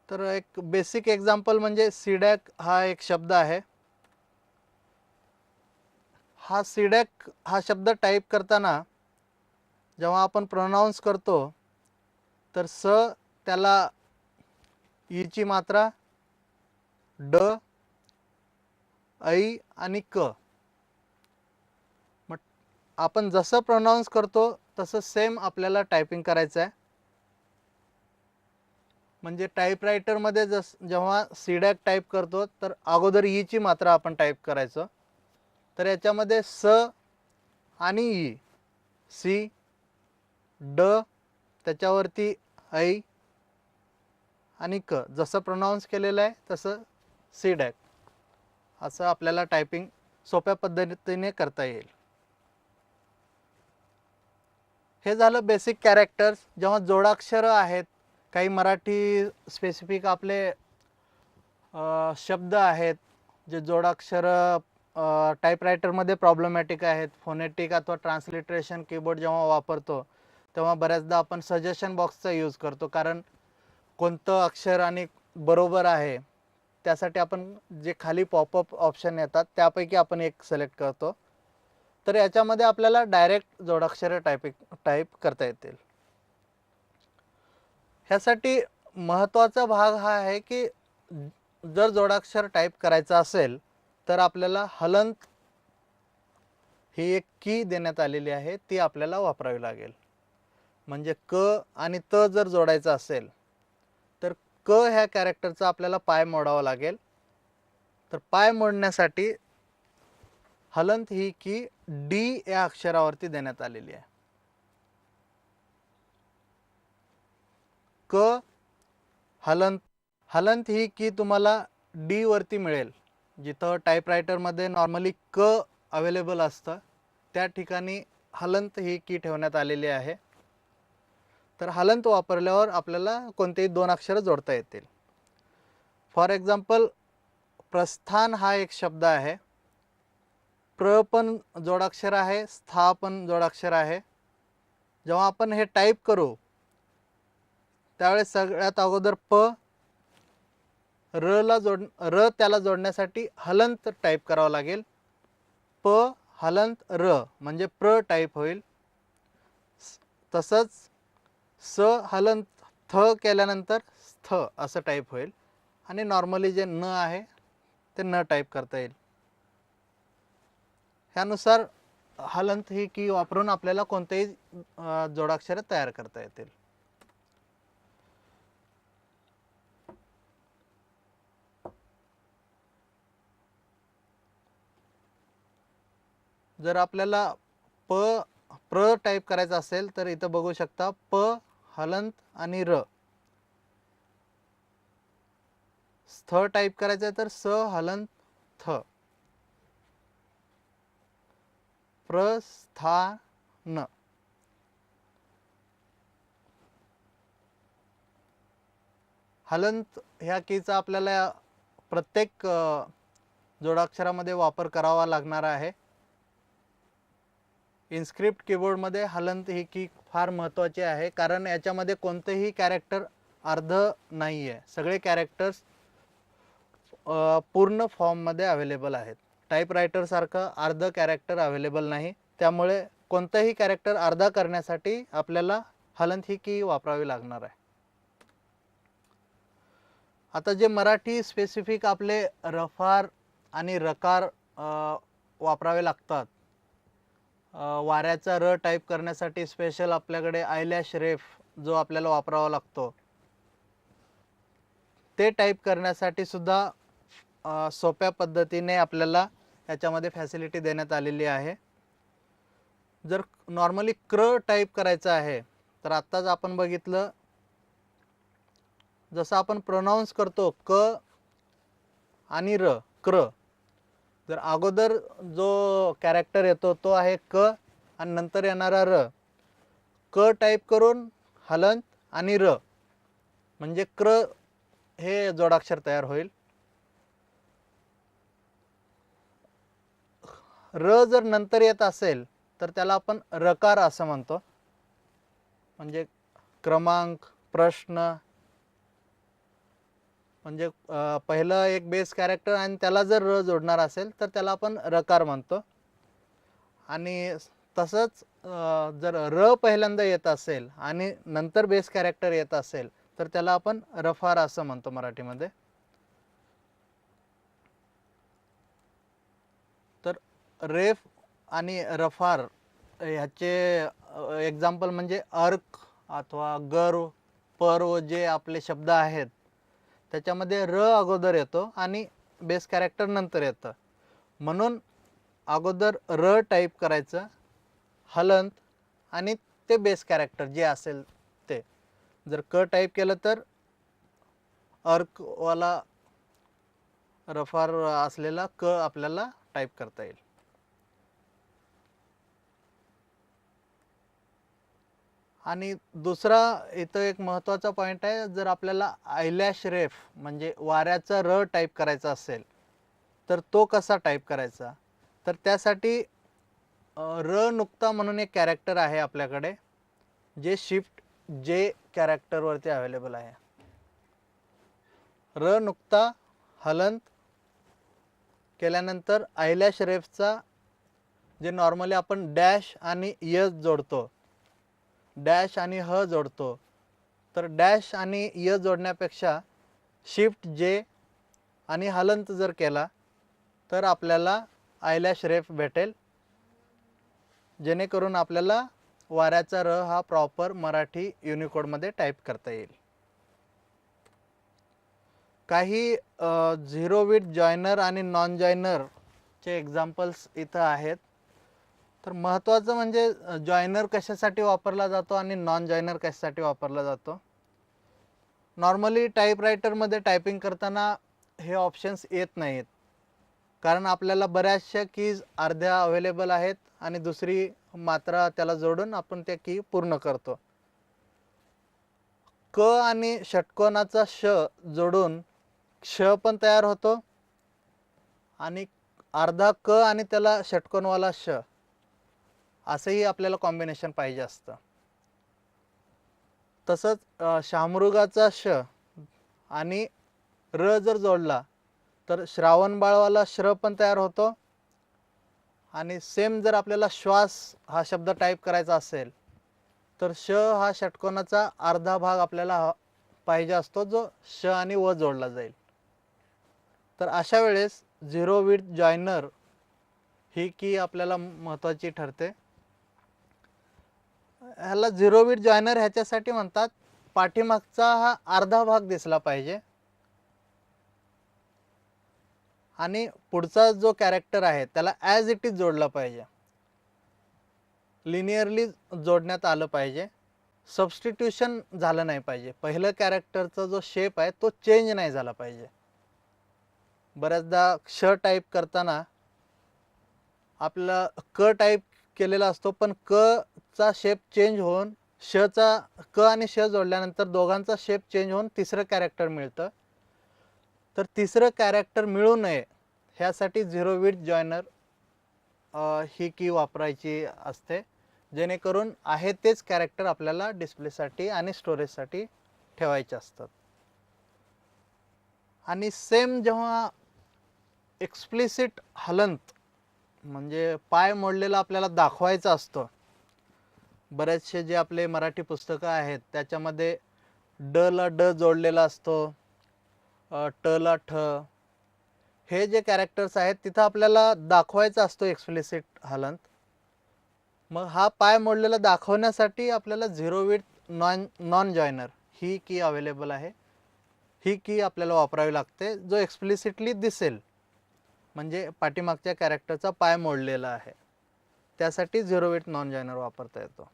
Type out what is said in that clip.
तर एक basic example म्हणजे सीडॅक हा एक शब्द आहे. हा सीडॅक हा शब्द टाईप करताना जेव्हा आपण प्रोनाउन्स करतो तर स त्याला ईची मात्रा, ड, ऐ आणि क. मग आपण जसं प्रोनाउन्स करतो तसं सेम आपल्याला टायपिंग करायचं आहे. म्हणजे टाईपरायटरमध्ये जेव्हा सीडॅक टाईप करतो तर अगोदर ईची मात्रा आपण टाईप करायचं. तर याच्यामध्ये स आणि ई, सी, ड, त्याच्यावरती ऐ आणि क, जसं प्रोनाउन्स केलेलं आहे तसं सीडॅक असं आपल्याला टायपिंग सोप्या पद्धतीने करता येईल. हे झालं बेसिक कॅरेक्टर्स. जेव्हा जोडाक्षरं आहेत, काही मराठी स्पेसिफिक आपले शब्द आहेत जे जोडाक्षरं टाईपरायटरमध्ये प्रॉब्लेमॅटिक आहेत, फोनेटिक अथवा ट्रान्सलिट्रेशन कीबोर्ड जेव्हा वापरतो तेव्हा बऱ्याचदा आपण सजेशन बॉक्सचा यूज करतो, कारण कोणतं अक्षर आणि बरोबर आहे त्यासाठी आपण जे खाली पॉपअप ऑप्शन येतात त्यापैकी आपण एक सिलेक्ट करतो. तर याच्यामध्ये आपल्याला डायरेक्ट जोडाक्षरे टाईप करता येतील. ह्यासाठी महत्त्वाचा भाग हा आहे की जर जोडाक्षर टाईप करायचा असेल तर आपल्याला हलंत ही एक की देण्यात आलेली आहे, ती आपल्याला वापरावी लागेल. म्हणजे क आणि त जर जोडायचं असेल तर क ह्या कॅरेक्टरचा आपल्याला पाय मोडावा लागेल. तर पाय मोडण्यासाठी हलंत ही की डी या अक्षरावरती देण्यात आलेली आहे. क हलंत हलंत ही की तुम्हाला डी वरती मिळेल. जिथं टाईपरायटरमध्ये नॉर्मली क अवेलेबल असतं त्या ठिकाणी हलंत ही की ठेवण्यात आलेली आहे. तर हलंत वापरल्यावर आपल्याला कोणतेही दोन अक्षरं जोडता येतील. फॉर एक्झाम्पल, प्रस्थान हा एक शब्द आहे. प्र पण जोडाक्षर आहे, स्था पण जोडाक्षर आहे. जेव्हा आपण हे टाईप करू त्यावेळेस सगळ्यात अगोदर र त्याला जोडण्यासाठी हलंत टाईप करावं लागेल. प हलंत र म्हणजे प्र टाईप होईल. तसंच स हलंत थ केल्यानंतर स्थ असं टाईप होईल. आणि नॉर्मली जे न आहे ते न टाईप करता येईल. ह्यानुसार हलंत ही की वापरून आपल्याला कोणतेही जोडाक्षरे तयार करता येतील. जर आपल्याला प्र टाईप करायचं असेल तर इथं बघू शकता प हलंत आणि र. स्थ टाईप करायचं आहे तर स हलंत थ. प्रस्थान. हलंत ह्या कीचा आपल्याला प्रत्येक जोडाक्षरामध्ये वापर करावा लागणार आहे. इनस्क्रिप्ट कीबोर्डमध्ये हलंत ही की फार महत्त्वाची आहे, कारण याच्यामध्ये कोणतेही कॅरेक्टर अर्ध नाही आहे. सगळे कॅरेक्टर्स पूर्ण फॉर्ममध्ये अवेलेबल आहेत. टाईपरायटरसारखं अर्ध कॅरेक्टर अवेलेबल नाही. त्यामुळे कोणतंही कॅरेक्टर अर्धा करण्यासाठी आपल्याला हलंत ही की वापरावी लागणार आहे. आता जे मराठी स्पेसिफिक आपले रफार आणि रकार वापरावे लागतात. वाऱ्याचा र टाईप करण्यासाठी स्पेशल आपल्याकडे आयलॅश रेफ जो आपल्याला वापरावा लागतो, ते टाईप करण्यासाठी सुद्धा सोप्या पद्धतीने आपल्याला याच्यामध्ये फॅसिलिटी देण्यात आलेली आहे. जर नॉर्मली क्र टाईप करायचं आहे तर आत्ताच आपण बघितलं जसं आपण प्रोनाउन्स करतो क आणि र, क्र. जर अगोदर जो कॅरेक्टर येतो तो आहे क आणि नंतर येणारा र. क टाईप करून हलंत आणि र म्हणजे क्र हे जोडाक्षर तयार होईल. र जर नंतर येत असेल तर त्याला आपण रकार असं म्हणतो. म्हणजे क्रमांक, प्रश्न म्हणजे पहिलं एक बेस कॅरेक्टर आणि त्याला जर र जोडणार असेल तर त्याला आपण रकार म्हणतो. आणि तसंच जर र पहिल्यांदा येत असेल आणि नंतर बेस कॅरेक्टर येत असेल तर त्याला आपण रफार असं म्हणतो मराठीमध्ये. तर रेफ आणि रफार ह्याचे एक्झाम्पल म्हणजे अर्क अथवा गर्व पर्व जे आपले शब्द आहेत त्याच्यामध्ये र अगोदर येतो आणि बेस कॅरेक्टर नंतर येतं. म्हणून अगोदर र टाईप करायचं, हलंत आणि ते बेस कॅरेक्टर जे असेल ते. जर क टाईप केलं तर अर्कवाला रफार असलेला क आपल्याला टाईप करता येईल. आणि दुसरा इथं एक महत्त्वाचा पॉईंट आहे, जर आपल्याला आयलॅश रेफ म्हणजे वाऱ्याचा र टाईप करायचा असेल तर तो कसा टाईप करायचा. तर त्यासाठी र नुक्ता म्हणून एक कॅरेक्टर आहे आपल्याकडे जे शिफ्ट जे कॅरेक्टरवरती अवेलेबल आहे. र नुक्ता हलंत केल्यानंतर आयलॅश रेफचा जे नॉर्मली आपण डॅश आणि यस जोडतो, डॅश आणि ह जोडतो, तर डॅश आणि य जोडण्यापेक्षा शिफ्ट जे आणि हलंत जर केला तर आपल्याला आयलॅश रेफ भेटेल, जेणेकरून आपल्याला वाऱ्याचा र हा प्रॉपर मराठी युनिकोडमध्ये टाईप करता येईल. काही झिरो विथ जॉयनर आणि नॉन जॉयनरचे एक्झाम्पल्स इथं आहेत. तर महत्त्वाचं म्हणजे जॉयनर कशासाठी वापरला जातो आणि नॉन जॉयनर कशासाठी वापरला जातो. नॉर्मली टाईपरायटरमध्ये टायपिंग करताना हे ऑप्शन्स येत नाहीत, कारण आपल्याला बऱ्याचशा कीज अर्ध्या अवेलेबल आहेत आणि दुसरी मात्रा त्याला जोडून आपण त्या की पूर्ण करतो. क आणि षटकोनाचा श जोडून क्ष पण तयार होतो आणि अर्धा क आणि त्याला षटकोनवाला श असंही आपल्याला कॉम्बिनेशन पाहिजे असतं. तसंच शामृगाचा श आणि र जर जोडला तर श्रावणबाळवाला श्र पण तयार होतो. आणि सेम जर आपल्याला श्वास हा शब्द टाईप करायचा असेल तर श हा षटकोनाचा अर्धा भाग आपल्याला पाहिजे असतो जो श आणि व जोडला जाईल. तर अशा वेळेस झिरो विथ जॉयनर ही की आपल्याला महत्त्वाची ठरते. ह्याला झिरो विथ जॉयनर ह्याच्यासाठी म्हणतात पाठीमागचा हा अर्धा भाग दिसला पाहिजे आणि पुढचा जो कॅरेक्टर आहे त्याला ॲज इट इज जोडला पाहिजे, लिनियरली जोडण्यात आलं पाहिजे, सबस्टिट्यूशन झालं नाही पाहिजे. पहिलं कॅरेक्टरचा जो शेप आहे तो चेंज नाही झाला पाहिजे. बऱ्याचदा क्ष टाईप करताना आपला क टाईप केलेला असतो पण क चा शेप चेंज होऊन शचा क आणि श जोडल्यानंतर दोघांचा शेप चेंज होऊन तिसरं कॅरेक्टर मिळतं. तर तिसरं कॅरेक्टर मिळू नये ह्यासाठी झिरो विथ जॉयनर ही की वापरायची असते, जेणेकरून आहे तेच कॅरेक्टर आपल्याला डिस्प्लेसाठी आणि स्टोरेजसाठी ठेवायचे असतात. आणि सेम जेव्हा एक्सप्लिसिट हलंत म्हणजे पाय मोडलेला आपल्याला दाखवायचा असतो, बरेचसे जे आपले मराठी पुस्तकं आहेत त्याच्यामध्ये ड ला ड जोडलेला असतो, ट ला ठ, हे जे कॅरेक्टर्स आहेत तिथं आपल्याला दाखवायचा असतो एक्सप्लिसिट हलंत. मग हा पाय मोडलेला दाखवण्यासाठी आपल्याला झिरो विथ नॉन जॉयनर ही की अवेलेबल आहे. ही की आपल्याला वापरावी लागते जो एक्सप्लिसिटली दिसेल, म्हणजे पाठीमागच्या कॅरेक्टरचा पाय मोडलेला आहे, त्यासाठी झिरो विथ नॉन जॉयनर वापरता येतो.